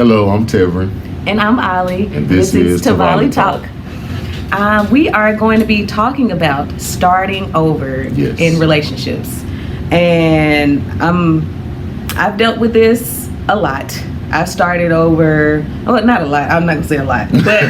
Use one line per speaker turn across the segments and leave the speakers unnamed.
Hello, I'm Tevren.
And I'm Ollie.
And this is
TevOllie
Talk.
We are going to be talking about starting over in relationships. And I've dealt with this a lot. I've started over, well, not a lot. I'm not going to say a lot. But,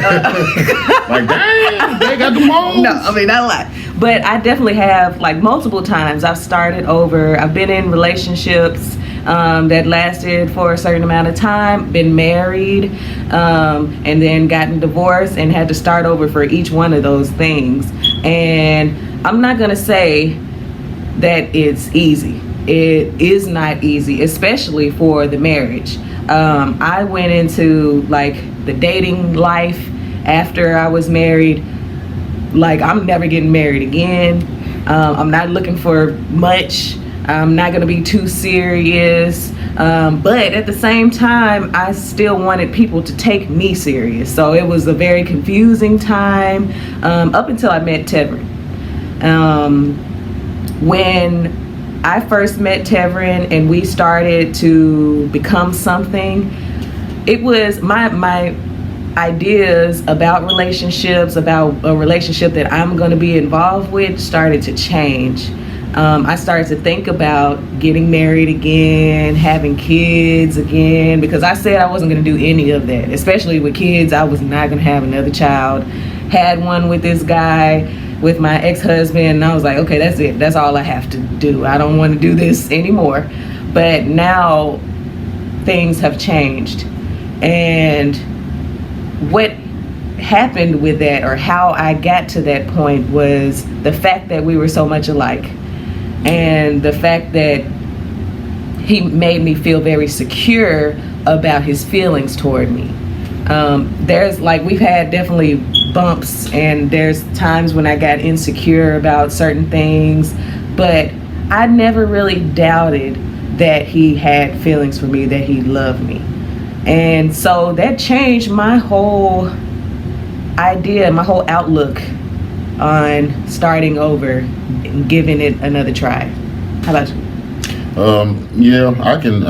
like, dang, they got the most.
No, I mean, not a lot. But I definitely have, like, multiple times I've started over. I've been in relationships that lasted for a certain amount of time, been married, and then gotten divorced and had to start over for each one of those things. And I'm not going to say that it's easy. It is not easy, especially for the marriage. I went into like the dating life after I was married. Like, I'm never getting married again. I'm not looking for much. I'm not going to be too serious. But at the same time, I still wanted people to take me serious. So it was a very confusing time up until I met Tevren. When I first met Tevren and we started to become something, it was my ideas about relationships, about a relationship that I'm going to be involved with started to change. I started to think about getting married again, having kids again, because I said I wasn't going to do any of that, especially with kids. I was not going to have another child. Had one with this guy, with my ex-husband, and I was like, okay, that's it. That's all I have to do. I don't want to do this anymore. But now things have changed. And what happened with that, or how I got to that point, was the fact that we were so much alike. And the fact that he made me feel very secure about his feelings toward me. There's like, we've had definitely bumps, and there's times when I got insecure about certain things, but I never really doubted that he had feelings for me, that he loved me. And so that changed my whole idea, my whole outlook on starting over and giving it another try. How about you?
Yeah, I can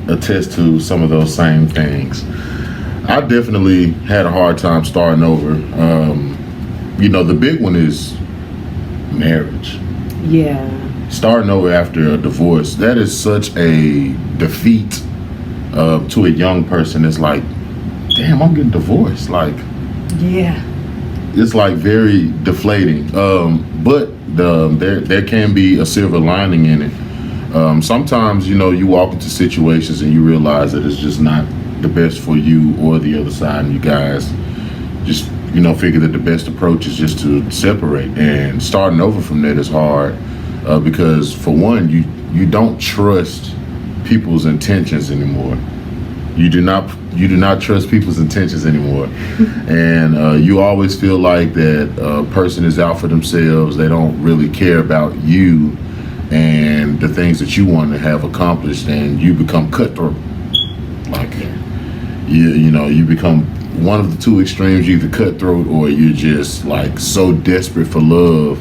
attest to some of those same things. I definitely had a hard time starting over. The big one is marriage.
Yeah.
Starting over after a divorce, that is such a defeat to a young person. It's like, damn, I'm getting divorced. Like,
yeah.
It's like very deflating. But there can be a silver lining in it. Sometimes, you walk into situations and you realize that it's just not the best for you or the other side, and you guys just figure that the best approach is just to separate. And starting over from that is hard because, for one, you don't trust people's intentions anymore. You do not trust people's intentions anymore. And you always feel like that a person is out for themselves. They don't really care about you and the things that you want to have accomplished, and you become cutthroat. Like, you become one of the two extremes. You're either cutthroat, or you're just like so desperate for love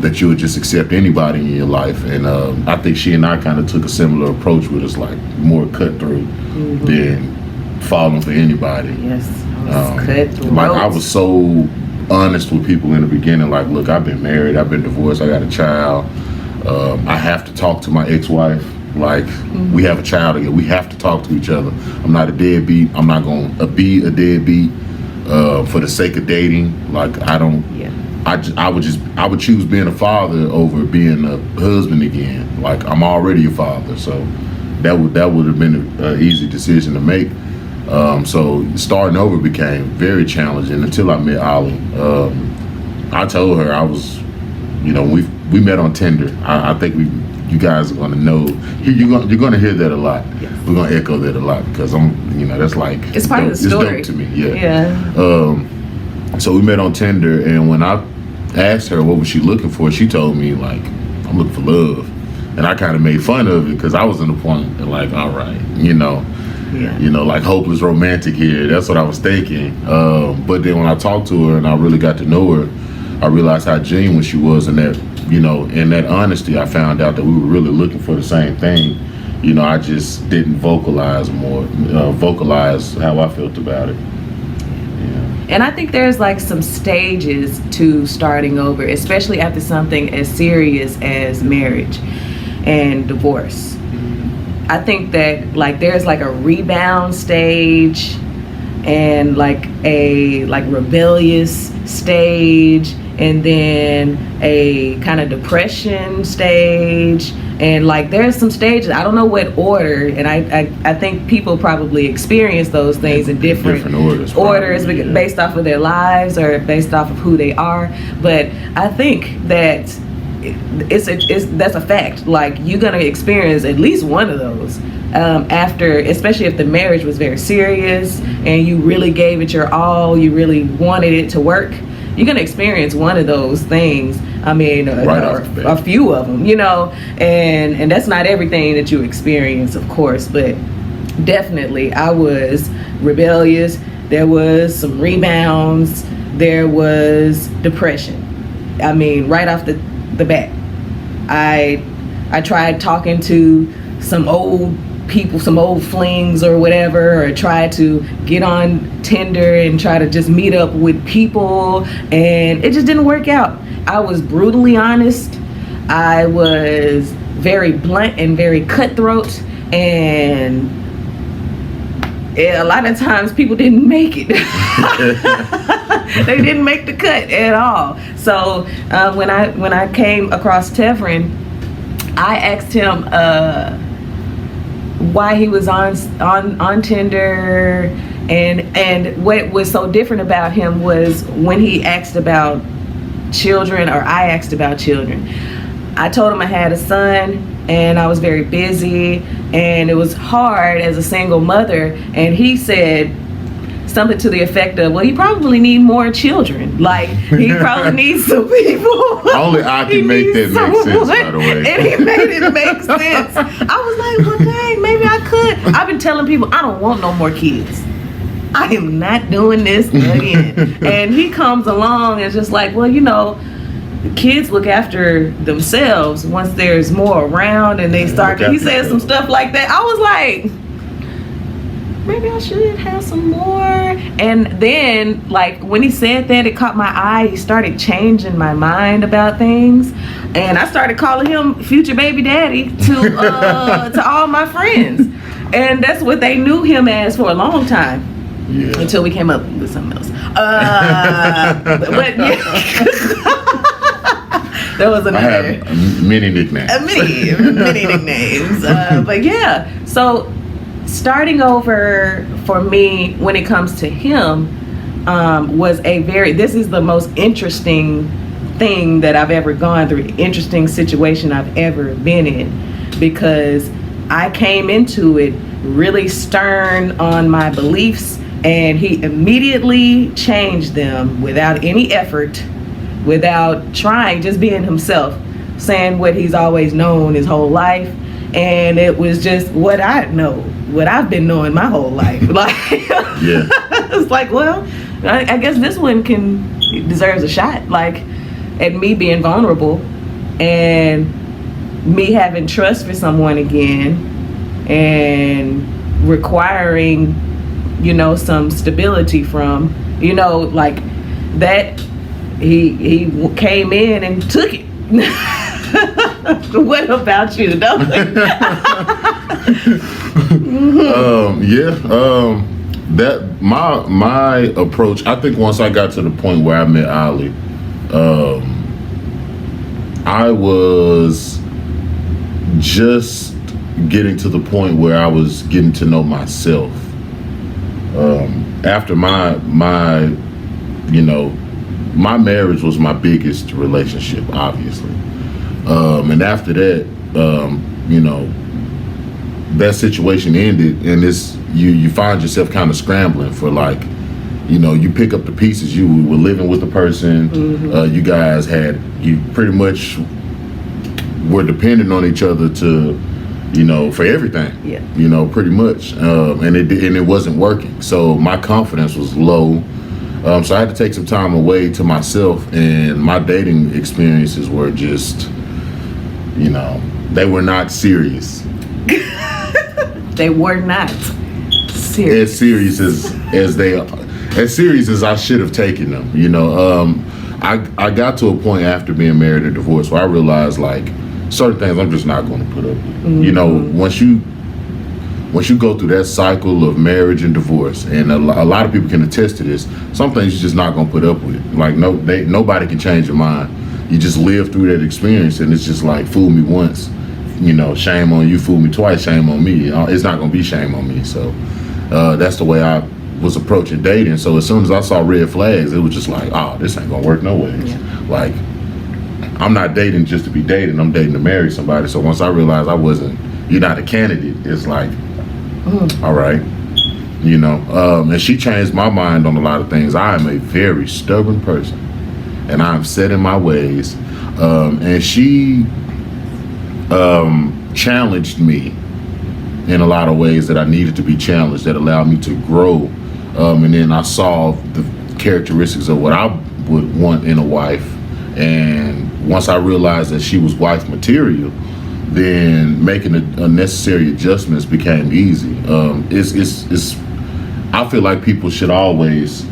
that you would just accept anybody in your life. And I think she and I kind of took a similar approach with us, like more cutthroat than falling for anybody.
Yes, I was cutthroat.
Like, I was so honest with people in the beginning. Like, look, I've been married, I've been divorced, I got a child. I have to talk to my ex-wife. Like, we have a child together. We have to talk to each other. I'm not a deadbeat. I'm not going to be a deadbeat for the sake of dating. Like, I don't. Yeah. I would choose being a father over being a husband again. Like, I'm already a father, so that would have been an easy decision to make. So starting over became very challenging until I met Ollie. I told her I was, we met on Tinder. I think you guys are gonna know. You're gonna hear that a lot.
Yes.
We're gonna echo that a lot because that's like,
it's part of the story.
It's dope to me. Yeah. So we met on Tinder, and when I asked her what was she looking for, she told me, like, I'm looking for love. And I kind of made fun of it because I was in the point of, like, all right, like hopeless romantic here. That's what I was thinking. But then when I talked to her and I really got to know her, I realized how genuine she was, and that, in that honesty, I found out that we were really looking for the same thing. I just didn't vocalize how I felt about it. Yeah.
And I think there's like some stages to starting over, especially after something as serious as marriage and divorce. I think that like there's like a rebound stage and like a rebellious stage, and then a kind of depression stage, and like there's some stages. I don't know what order, and I think people probably experience those things in different orders
yeah.
based off of their lives or based off of who they are. But I think that that's a fact. Like you're gonna experience at least one of those after, especially if the marriage was very serious and you really gave it your all, you really wanted it to work. You're gonna experience one of those things. I mean, a few of them, and that's not everything that you experience, of course, but definitely I was rebellious. There was some rebounds. There was depression. I mean, right off the bat, I tried talking to some old people, some old flings or whatever, or try to get on Tinder and try to just meet up with people, and it just didn't work out. I was brutally honest. I was very blunt and very cutthroat, and a lot of times people didn't make it. They didn't make the cut at all. So when I came across Tevren, I asked him why he was on Tinder, and what was so different about him was when he asked about children, or I asked about children. I told him I had a son and I was very busy and it was hard as a single mother, and he said something to the effect of, well, he probably need more children. Like, he probably needs some people.
Only I can make that make sense, by the way.
And he made it make sense. I was like, well, dang, maybe I could. I've been telling people, I don't want no more kids. I am not doing this again. And he comes along and just like, well, kids look after themselves once there's more around, and they start, he said some stuff like that. I was like, maybe I should have some more. And then, like, when he said that, it caught my eye. He started changing my mind about things, and I started calling him future baby daddy to all my friends, and that's what they knew him as for a long time.
Yeah.
Until we came up with something else. But yeah. There was another.
I have many nicknames.
Many nicknames. But yeah, so starting over for me when it comes to him was this is the most interesting thing that I've ever gone through, interesting situation I've ever been in, because I came into it really stern on my beliefs, and he immediately changed them without any effort, without trying, just being himself, saying what he's always known his whole life. And it was just what I know, what I've been knowing my whole life. Like,
yeah.
It's like, well, I guess this one deserves a shot. Like, at me being vulnerable and me having trust for someone again, and requiring, some stability from, like that. He came in and took it. What about you?
That my approach, I think once I got to the point where I met Ollie, I was just getting to the point where I was getting to know myself. After my marriage was my biggest relationship, obviously. And after that, that situation ended, and you find yourself kind of scrambling for, like, you pick up the pieces. You were living with the person. Mm-hmm. You pretty much were dependent on each other to, for everything. Yeah. Pretty much. And it wasn't working. So my confidence was low. So I had to take some time away to myself, and my dating experiences were just, they were not serious.
They were not serious.
As serious as I should have taken them. You know, I got to a point after being married and divorced where I realized like certain things I'm just not going to put up with. You know, once you go through that cycle of marriage and divorce, and a lot of people can attest to this, some things you're just not going to put up with. Like nobody can change your mind. You just live through that experience, and it's just like, fool me once, you know, shame on you. Fool me twice, shame on me. It's not going to be shame on me. So that's the way I was approaching dating. So as soon as I saw red flags, it was just like, oh, this ain't going to work no way. Yeah. Like, I'm not dating just to be dating. I'm dating to marry somebody. So once I realized you're not a candidate, it's like, all right, you know. And she changed my mind on a lot of things. I am a very stubborn person, and I'm set in my ways. And she challenged me in a lot of ways that I needed to be challenged, that allowed me to grow. And then I saw the characteristics of what I would want in a wife. And once I realized that she was wife material, then making the necessary adjustments became easy. I feel like people should always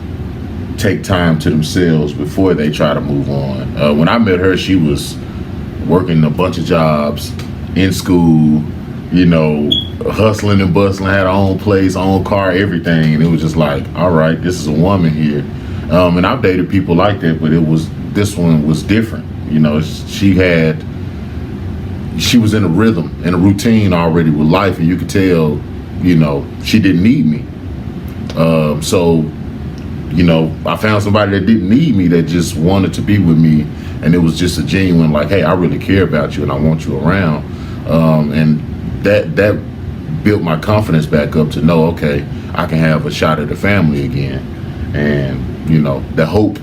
take time to themselves before they try to move on. When I met her, she was working a bunch of jobs, in school, you know, hustling and bustling, had her own place, own car, everything. And it was just like, all right, this is a woman here. And I've dated people like that, but this one was different. You know, she was in a rhythm and a routine already with life, and you could tell, you know, she didn't need me. So, you know, I found somebody that didn't need me, that just wanted to be with me, and it was just a genuine like, hey, I really care about you and I want you around. And that built my confidence back up to know, okay, I can have a shot at the family again. And, you know, the hope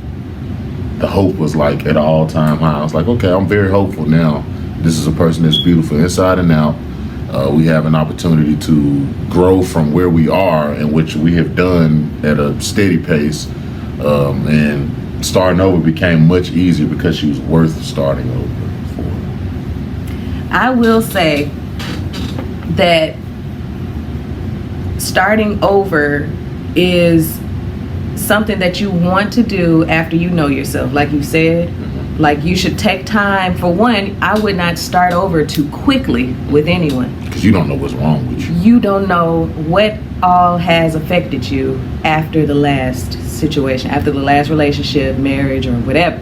was like at an all-time high. I was like, okay, I'm very hopeful now. This is a person that's beautiful inside and out. We have an opportunity to grow from where we are, and which we have done at a steady pace. And starting over became much easier because she was worth starting over for.
I will say that starting over is something that you want to do after you know yourself, like you said. Like, you should take time. For one, I would not start over too quickly with anyone.
Because you don't know what's wrong with you.
You don't know what all has affected you after the last situation, after the last relationship, marriage, or whatever.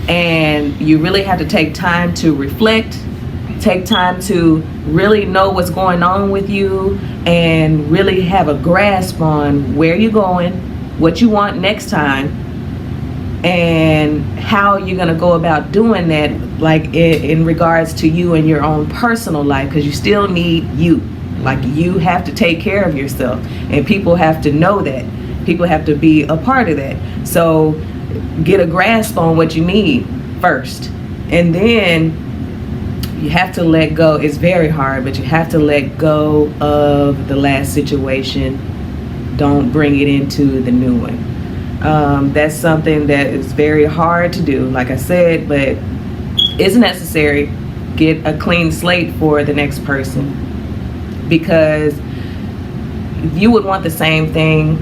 And you really have to take time to reflect, take time to really know what's going on with you, and really have a grasp on where you're going, what you want next time, and how you're going to go about doing that, like in regards to you and your own personal life, because you still need you. Like, you have to take care of yourself, and people have to know that. People have to be a part of that. So get a grasp on what you need first, and then you have to let go. It's very hard, but you have to let go of the last situation. Don't bring it into the new one. That's something that is very hard to do, like I said, but it's necessary. Get a clean slate for the next person, because you would want the same thing.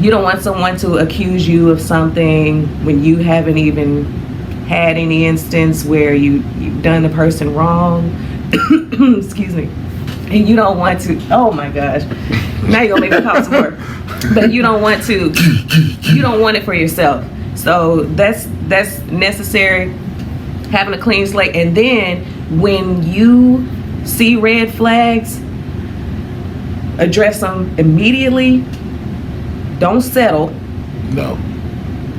You don't want someone to accuse you of something when you haven't even had any instance where you've done the person wrong. Excuse me. And you don't want to, oh my gosh, now you're gonna make me cough some more. But you don't want it for yourself. So that's necessary, having a clean slate. And then when you see red flags, address them immediately. Don't settle.
No.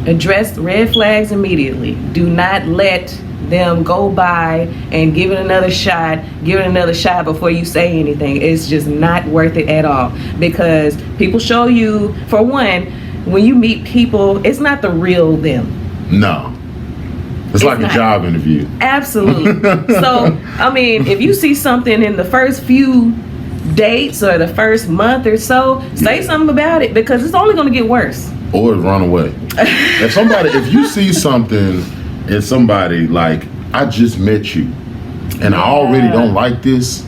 Address red flags immediately. Do not let them go by and give it another shot before you say anything. It's just not worth it at all, because people show you, for one, when you meet people, it's not the real them.
No. It's like a job interview.
Absolutely. So, I mean, if you see something in the first few dates or the first month or so, say something about it, because it's only going to get worse.
Or run away. If you see something in somebody, like, I just met you and I already don't like this,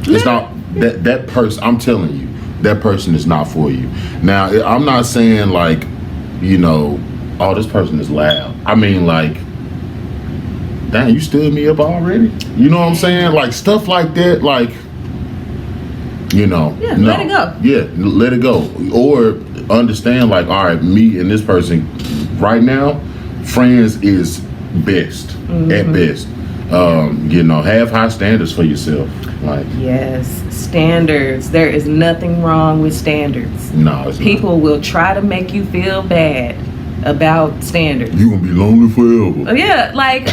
It's not that person. I'm telling you, that person is not for you. Now, I'm not saying like, oh, this person is loud. I mean, like, dang, you stood me up already. You know what I'm saying? Like stuff like that. Like,
Yeah,
no.
let it go.
Yeah, let it go. Or understand, like, all right, me and this person right now, friends is best at best. Have high standards for yourself. Like,
yes, standards. There is nothing wrong with standards.
No, it's
People will try to make you feel bad about standards.
You gonna be lonely forever.
Yeah, like.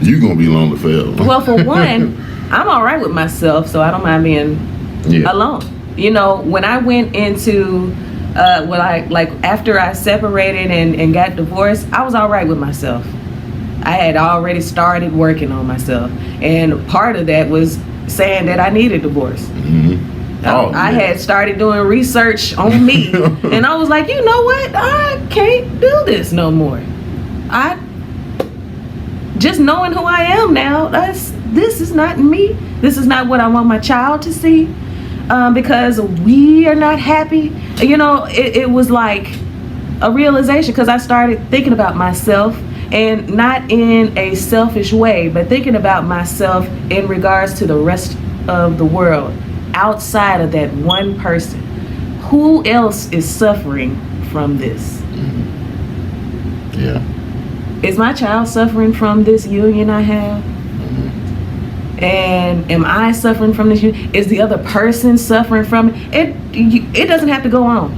You gonna be lonely forever.
Well, for one, I'm all right with myself, so I don't mind being alone. When I went into, after I separated and got divorced, I was all right with myself. I had already started working on myself, and part of that was saying that I needed divorce. I had started doing research on me, and I was like, you know what? I can't do this no more. Just knowing who I am now, this is not me. This is not what I want my child to see, because we are not happy. It was like a realization, because I started thinking about myself, and not in a selfish way, but thinking about myself in regards to the rest of the world, outside of that one person. Who else is suffering from this?
Yeah.
Is my child suffering from this union I have? And am I suffering from this union? Is the other person suffering from it? It doesn't have to go on.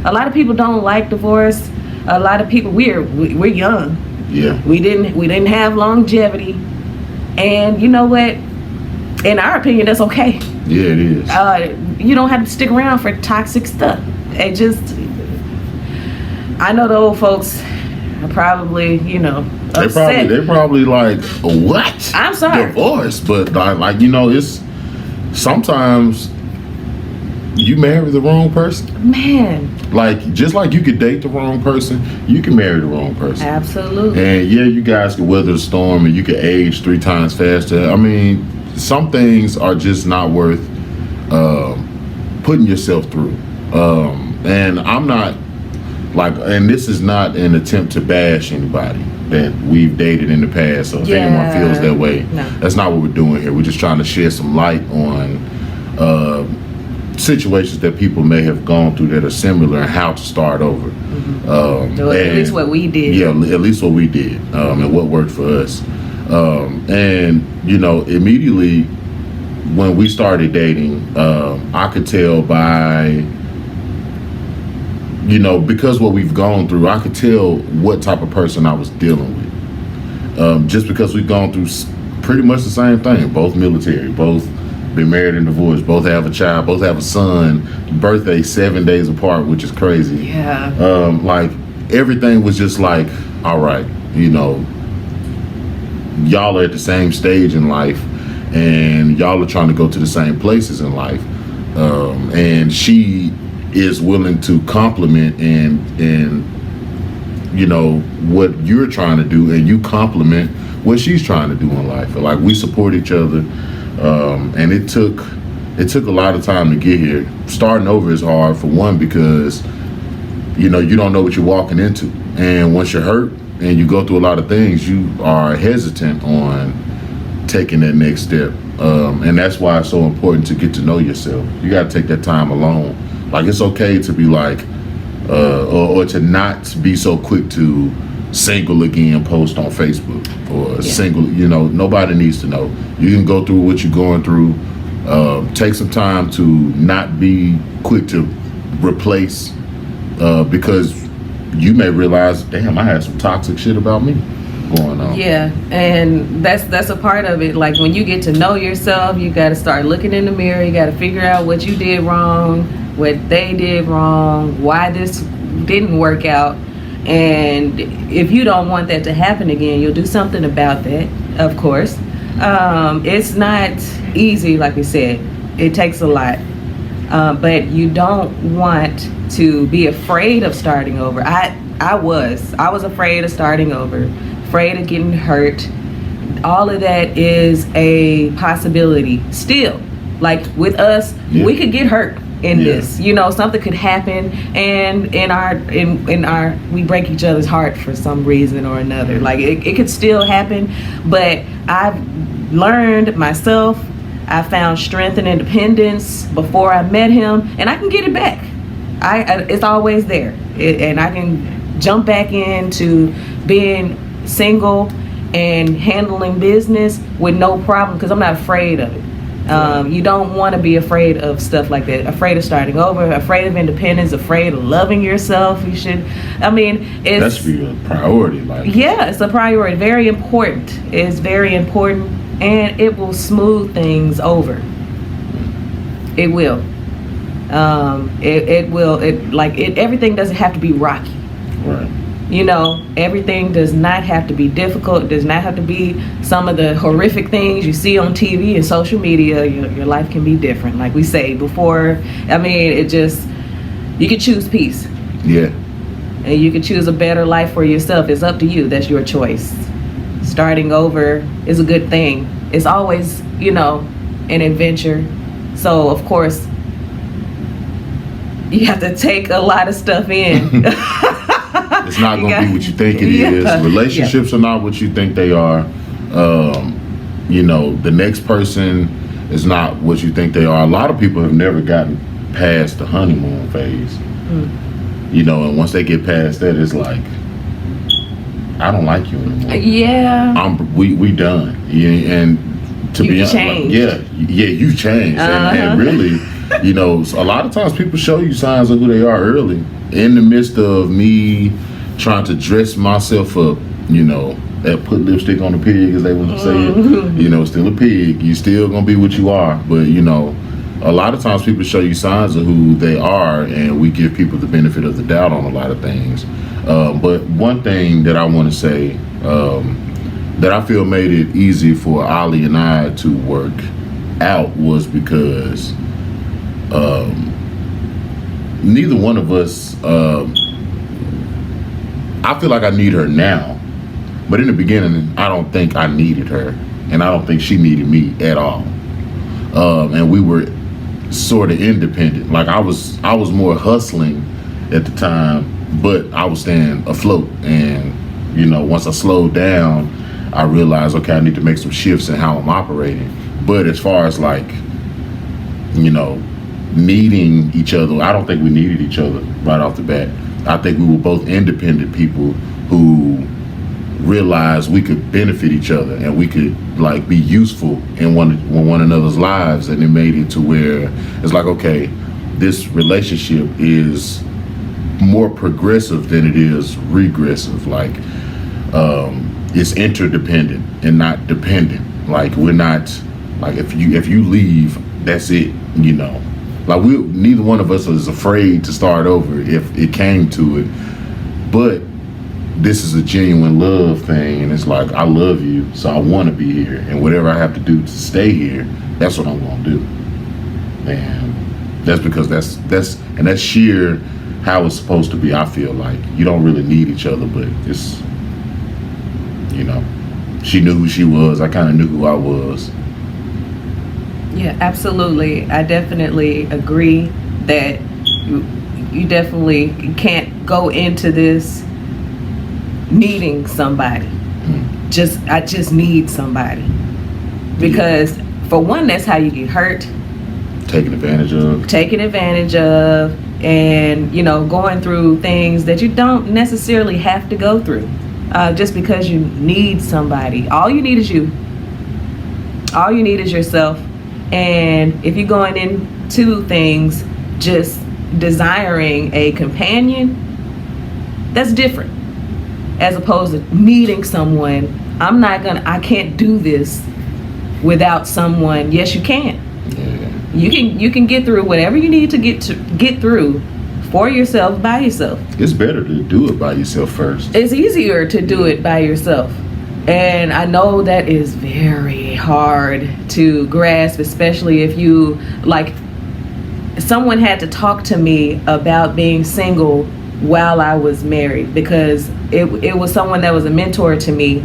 A lot of people don't like divorce. A lot of people, we're young.
Yeah.
We didn't have longevity, and you know what? In our opinion, that's okay.
Yeah, it is.
You don't have to stick around for toxic stuff. I know the old folks are probably, upset.
They probably like, what?
I'm sorry.
Divorce, but it's sometimes you marry the wrong person.
Man.
Like, just like you could date the wrong person, you can marry the wrong person.
Absolutely.
And yeah, you guys can weather the storm and you can age 3 times faster. I mean, some things are just not worth putting yourself through. And I'm not and this is not an attempt to bash anybody that we've dated in the past. So if anyone feels that way, that's not what we're doing here. We're just trying to shed some light on situations that people may have gone through that are similar and how to start over.
At least what we did.
Yeah, at least what we did, and what worked for us. And immediately when we started dating, I could tell by, because what we've gone through, I could tell what type of person I was dealing with. Just because we've gone through pretty much the same thing, both military, both been married and divorced, both have a child, both have a son, birthday 7 days apart, which is crazy.
Yeah.
Everything was just like, all right, y'all are at the same stage in life, and y'all are trying to go to the same places in life. And she is willing to compliment and what you're trying to do, and you compliment what she's trying to do in life. Like, we support each other. And it took a lot of time to get here. Starting over is hard, for one, because you don't know what you're walking into, and once you're hurt and you go through a lot of things, you are hesitant on taking that next step. And that's why it's so important to get to know yourself. You got to take that time alone. Like, it's okay to be like, or to not be so quick to single again post on Facebook, or single, nobody needs to know. You can go through what you're going through. Take some time to not be quick to replace, because you may realize, damn, I had some toxic shit about me going on.
Yeah, and that's a part of it. Like, when you get to know yourself, you got to start looking in the mirror. You got to figure out what you did wrong, what they did wrong, why this didn't work out. And if you don't want that to happen again, you'll do something about that, of course. It's not easy, like we said. It takes a lot. But you don't want to be afraid of starting over. I was afraid of starting over, afraid of getting hurt, all of that is a possibility still. Like with us, we could get hurt in this, you know, something could happen, and in our we break each other's heart for some reason or another. Like it could still happen, but I've learned myself, I found strength and independence before I met him, and I can get it back. It's always there, and I can jump back into being single and handling business with no problem, because I'm not afraid of it. You don't want to be afraid of stuff like that. Afraid of starting over, afraid of independence, afraid of loving yourself. You should, I mean, it's...
That's a priority. Like,
yeah, it's a priority. Very important. It's very important, and it will smooth things over. It will. It will. Everything doesn't have to be rocky.
Right.
You know, everything does not have to be difficult. It does not have to be some of the horrific things you see on TV and social media. Your life can be different. Like we say before, I mean, you can choose peace.
Yeah.
And you can choose a better life for yourself. It's up to you. That's your choice. Starting over is a good thing. It's always, you know, an adventure. So, of course, you have to take a lot of stuff in.
It's not going to be what you think it is. Relationships are not what you think they are. You know, the next person is not what you think they are. A lot of people have never gotten past the honeymoon phase. You know, and once they get past that, it's like, I don't like you anymore.
Yeah.
We done. Yeah, and to be honest, like, you changed. And really, you know, a lot of times people show you signs of who they are early. In the midst of me trying to dress myself up, you know, that put lipstick on the pig, as they would say it, you know, still a pig. You still gonna be what you are. But, you know, a lot of times people show you signs of who they are, and we give people the benefit of the doubt on a lot of things. But one thing that I want to say that I feel made it easy for Ollie and I to work out was because neither one of us, I feel like I need her now, but in the beginning, I don't think I needed her, and I don't think she needed me at all. And we were sort of independent. Like I was more hustling at the time, but I was staying afloat. And, you know, once I slowed down, I realized, okay, I need to make some shifts in how I'm operating. But as far as like, you know, needing each other, I don't think we needed each other right off the bat. I think we were both independent people who realized we could benefit each other and we could like be useful in one another's lives, and it made it to where it's like, okay, this relationship is more progressive than it is regressive. Like it's interdependent and not dependent. Like we're not like if you leave, that's it, you know. Like neither one of us is afraid to start over if it came to it. But this is a genuine love thing, and it's like, I love you, so I want to be here, and whatever I have to do to stay here, that's what I'm gonna do. And that's because that's sheer how it's supposed to be. I feel like you don't really need each other, but it's, you know, she knew who she was, I kind of knew who I was.
Yeah, absolutely. I definitely agree that you definitely can't go into this needing somebody. I just need somebody. Because for one, that's how you get hurt.
Taken advantage of. And, you know, going through things that you don't necessarily have to go through. Just because you need somebody. All you need is you. All you need is yourself. And if you're going into things just desiring a companion, that's different. As opposed to needing someone. I can't do this without someone. Yes, you can. Yeah. You can get through whatever you need to get through for yourself, by yourself. It's better to do it by yourself first.
It's easier to do it by yourself. And I know that is very hard to grasp, especially if you, like, someone had to talk to me about being single while I was married, because it was someone that was a mentor to me,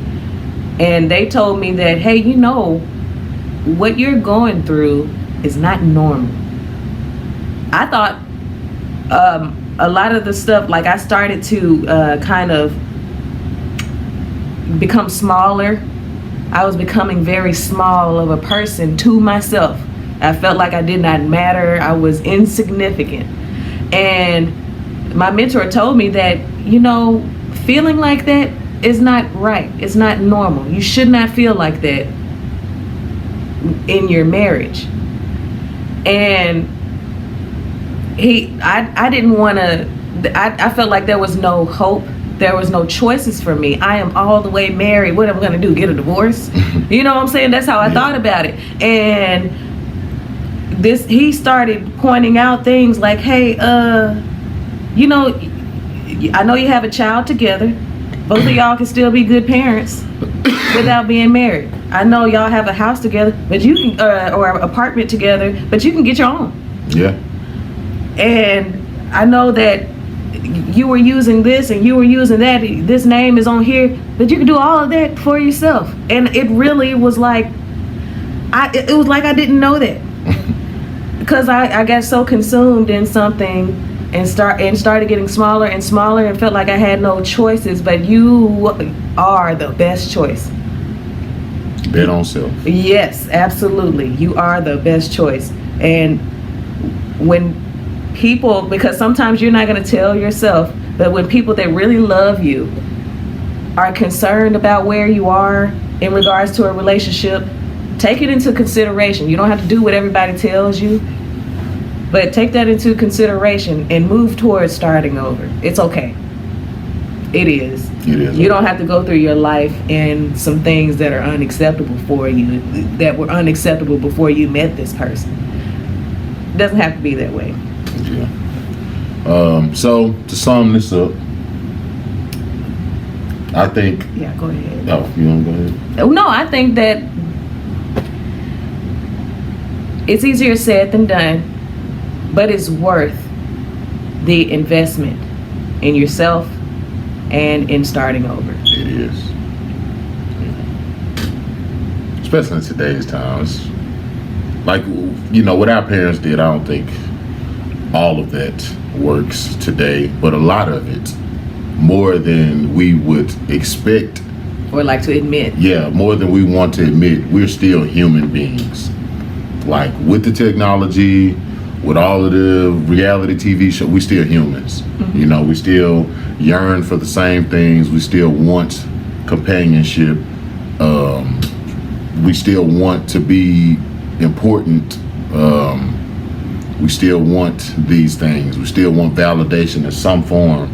And they told me that, hey, you know, what you're going through is not normal. I thought a lot of the stuff, like I started to kind of become smaller. I was becoming very small of a person to myself. I felt like I did not matter. I was insignificant. And my mentor told me that, you know, feeling like that is not right. It's not normal. You should not feel like that in your marriage. And I didn't want to, I felt like there was no hope. There was no choices for me. I am all the way married. What am I going to do? Get a divorce? You know what I'm saying? That's how I thought about it. And he started pointing out things like, hey, you know, I know you have a child together. Both of y'all can still be good parents without being married. I know y'all have a house together, but you can, or an apartment together, but you can get your own.
Yeah.
And I know that you were using this and you were using that. This name is on here, but you can do all of that for yourself. And it really was like, it was like I didn't know that, because I got so consumed in something and started getting smaller and smaller and felt like I had no choices. But you are the best choice.
Bet on self.
Yes, absolutely. You are the best choice. And when people, because sometimes you're not going to tell yourself, but when people that really love you are concerned about where you are in regards to a relationship, take it into consideration. You don't have to do what everybody tells you, but take that into consideration and move towards starting over. It's okay. It is.
It is.
You don't have to go through your life and some things that are unacceptable for you, that were unacceptable before you met this person. It doesn't have to be that way.
Yeah. So to sum this up, I think.
Yeah, go ahead.
Oh, you want to go ahead?
Oh, no, I think that it's easier said than done, but it's worth the investment in yourself and in starting over.
It is. Yeah. Especially in today's times. Like, you know, what our parents did, I don't think all of that works today, but a lot of it, more than we would expect.
Or like to admit.
Yeah, more than we want to admit. We're still human beings. Like, with the technology, with all of the reality TV show, we still humans. Mm-hmm. You know, we still yearn for the same things. We still want companionship. We still want to be important. We still want these things. We still want validation in some form,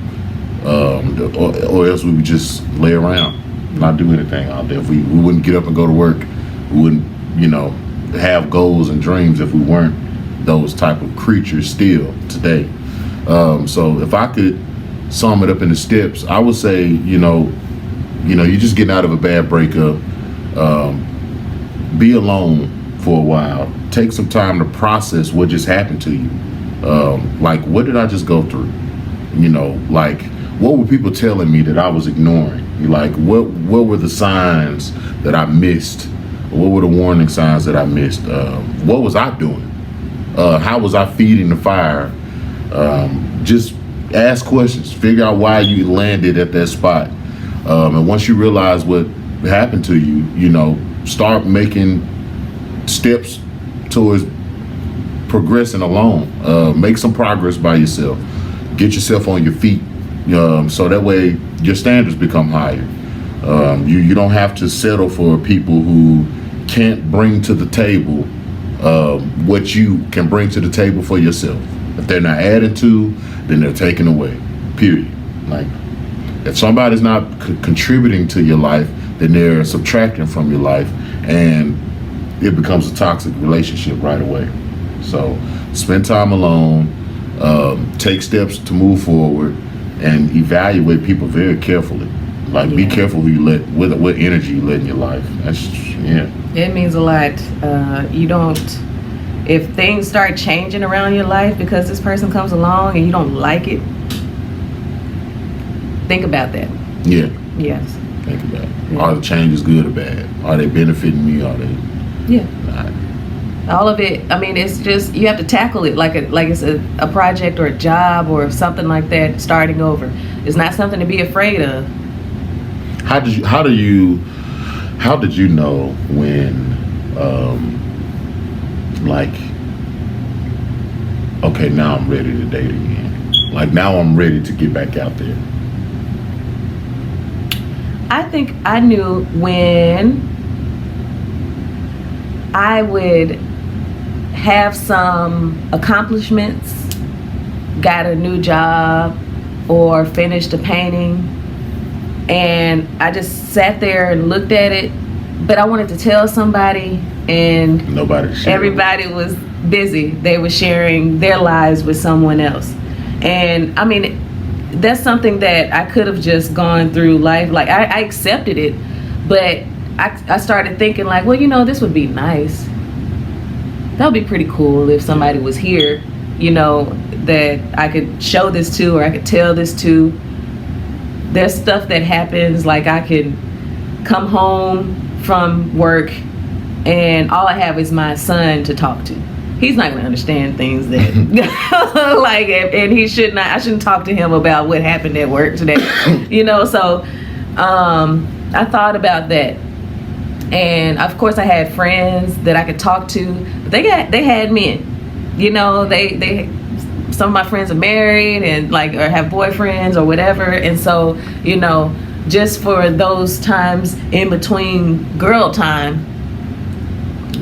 or else we would just lay around, not do anything out there. If we wouldn't get up and go to work. We wouldn't, you know, have goals and dreams if we weren't those type of creatures still today. So if I could sum it up in the steps, I would say, you know, you're just getting out of a bad breakup. Be alone for a while. Take some time to process what just happened to you. Like, what did I just go through? You know, like, what were people telling me that I was ignoring? Like, what were the signs that I missed? What were the warning signs that I missed? What was I doing? How was I feeding the fire? Just ask questions. Figure out why you landed at that spot. And once you realize what happened to you, you know, start making steps towards progressing along. Make some progress by yourself. Get yourself on your feet, so that way your standards become higher. You don't have to settle for people who can't bring to the table what you can bring to the table for yourself. If they're not adding to, then they're taking away. Period. Like, if somebody's not contributing to your life, then they're subtracting from your life, and it becomes a toxic relationship right away. So spend time alone, take steps to move forward, and evaluate people very carefully. Like, be careful who you let, what energy you let in your life. That's, yeah. It
means a lot. You don't, if things start changing around your life because this person comes along and you don't like it, think about that.
Yeah.
Yes.
think about it.
Yeah.
Are the changes good or bad? Are they benefiting me? Are they not?
All of it. I mean, it's just you have to tackle it like it's a project or a job or something like that. Starting over, it's not something to be afraid of.
How did you know when like, okay, now I'm ready to date again? Like, now I'm ready to get back out there.
I think I knew when I would have some accomplishments, got a new job, or finished a painting, and I just sat there and looked at it, but I wanted to tell somebody, and everybody was busy. They were sharing their lives with someone else. And I mean, that's something that I could have just gone through life. Like, I accepted it, but I started thinking like, well, you know, this would be nice. That would be pretty cool if somebody was here, you know, that I could show this to, or I could tell this to. There's stuff that happens, like I could come home from work and all I have is my son to talk to. He's not going to understand things that like, and I shouldn't talk to him about what happened at work today, you know. So I thought about that, and of course I had friends that I could talk to, but they had men, you know. They some of my friends are married and like, or have boyfriends or whatever, and so, you know, just for those times in between girl time,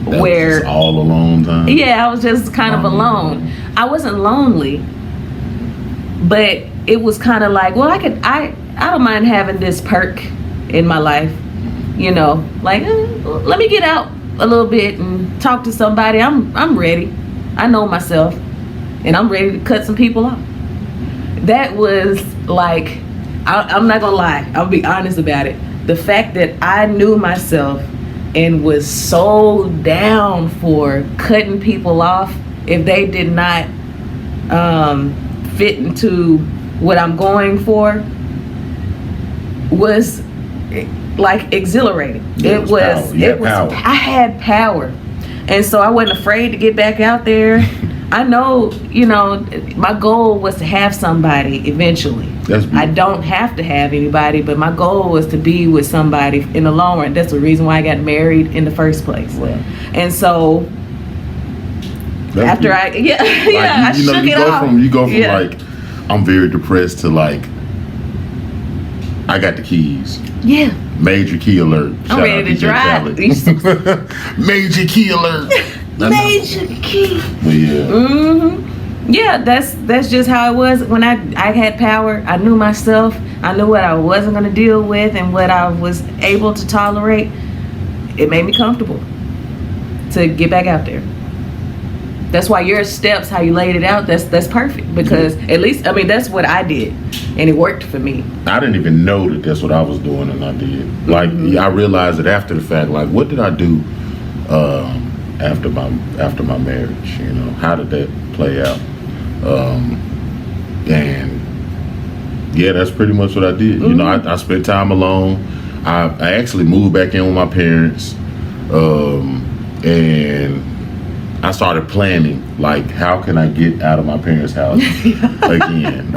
that where was just all alone time.
Yeah, I was just kind of alone. I wasn't lonely, but it was kind of like, well, I don't mind having this perk in my life, you know, like let me get out a little bit and talk to somebody. I'm ready. I know myself, and I'm ready to cut some people off. That was like, I'm not gonna lie, I'll be honest about it. The fact that I knew myself and was so down for cutting people off if they did not fit into what I'm going for was like exhilarating.
Yeah, it was power.
I had power, and so I wasn't afraid to get back out there. I know, you know, my goal was to have somebody eventually. I don't have to have anybody, but my goal was to be with somebody in the long run. That's the reason why I got married in the first place.
Right.
And so after I shook it off.
You go from like, I'm very depressed to like, I got the keys.
Yeah.
Major key alert.
I'm ready to drive.
Major key alert.
Major key.
Well, yeah.
Mm-hmm. Yeah, that's just how it was. When I had power, I knew myself. I knew what I wasn't going to deal with and what I was able to tolerate. It made me comfortable to get back out there. That's why your steps, how you laid it out, that's perfect, because at least, I mean, that's what I did, and it worked for me.
I didn't even know that that's what I was doing, and I did. Like, I realized it after the fact. Like, what did I do after my marriage? You know, how did that play out? And yeah, that's pretty much what I did. You know, I spent time alone. I actually moved back in with my parents, and I started planning, like, how can I get out of my parents' house again?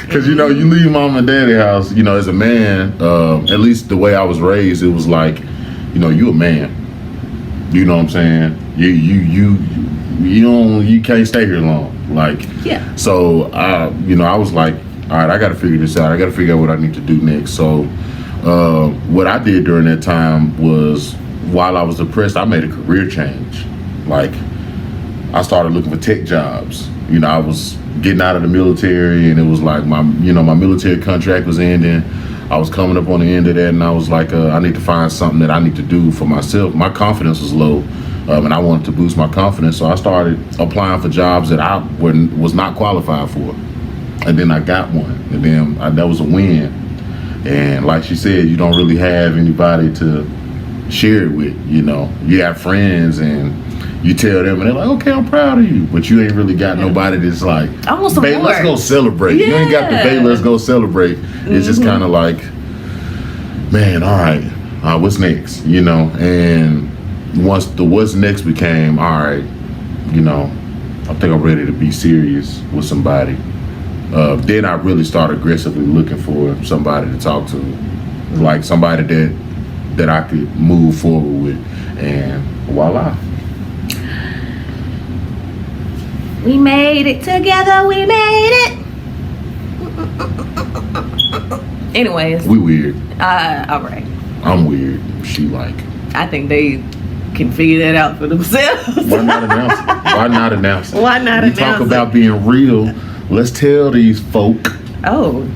Because, you know, you leave mom and daddy's house, you know, as a man, at least the way I was raised, it was like, you know, you a man. You know what I'm saying? You can't stay here long. Like, so I was like, all right, I got to figure this out. I got to figure out what I need to do next. So what I did during that time was, while I was depressed, I made a career change. Like, I started looking for tech jobs. You know, I was getting out of the military, and it was like my military contract was ending. I was coming up on the end of that, and I was like, I need to find something that I need to do for myself. My confidence was low, and I wanted to boost my confidence, so I started applying for jobs that I was not qualified for. And then I got one, and then that was a win. And like she said, you don't really have anybody to share it with. You know, you have friends, and you tell them, and they're like, okay, I'm proud of you. But you ain't really got nobody that's like,
I want some more.
Let's go celebrate. You ain't got the babe, let's go celebrate. It's just kind of like, man, all right, what's next? You know, and once the what's next became, all right, you know, I think I'm ready to be serious with somebody. Then I really started aggressively looking for somebody to talk to, like somebody that I could move forward with, and voila.
We made it together. We made it. Anyways,
We weird.
all right.
I'm weird. She like.
I think they can figure that out for themselves.
Why not announce it? Why not announce it?
Why not
we
announce
talk
it?
about being real. Let's tell these folk.
Oh,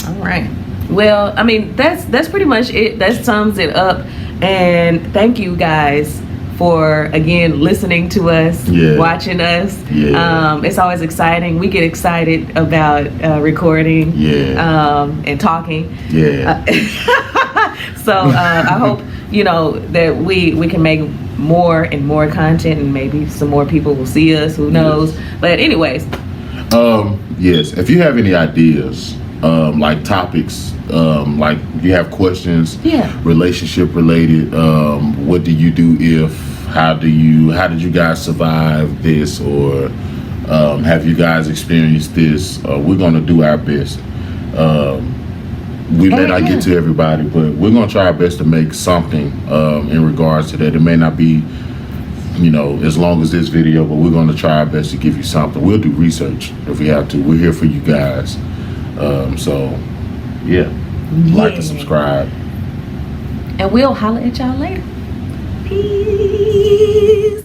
all right. Well, I mean, that's pretty much it. That sums it up. And thank you guys for again listening to us,
Yeah.
watching us.
Yeah.
It's always exciting. We get excited about recording,
Yeah.
and talking.
Yeah.
So I hope that we can make more and more content, and maybe some more people will see us. Who knows? But anyways,
Yes. If you have any ideas, like topics, like you have questions,
Yeah.
relationship related, what do you do if? How did you guys survive this? Or have you guys experienced this? We're gonna do our best. We may not get to everybody, but we're gonna try our best to make something in regards to that. It may not be, as long as this video, but we're gonna try our best to give you something. We'll do research if we have to. We're here for you guys. So, yeah, like and subscribe.
and we'll holler at y'all later. Peace.